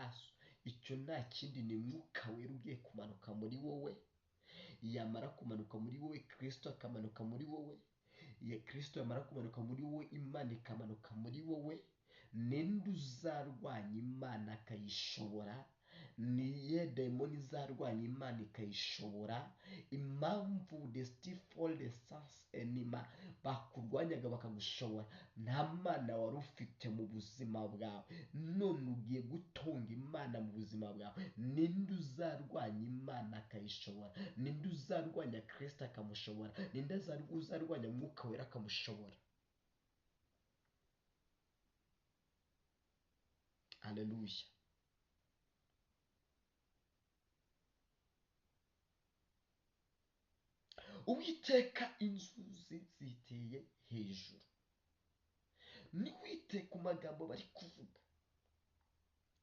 amaraso. Icyo nta kindi ni Mwuka Wera ugiye kumanuka muri wowe. Yamara kumanuka muri wowe, Kristo akamanuka muri wowe. Kristo yamara kumanuka muri wowe, Imana ikamanuka muri wowe. Ninde uzarwanya Imana akayishobora? Niye demoni izarwanya Imana ikayishobora? Impamvu the still fall the sons enima bakurwanyaga bakagushobora, nta Mana wari ufite mu buzima bwawe, none ugiye gutunga Imana mu buzima bwawe. Ninde uzarwanya Imana akayishobora? Ninde uzarwanya Kristo akamushobora? Ninde uzarwanya Mwuka Wera akamushobora? Haleluya. Uwiteka inzuzi ziteye hejuru. Niwite ku magambo bari kuvuga.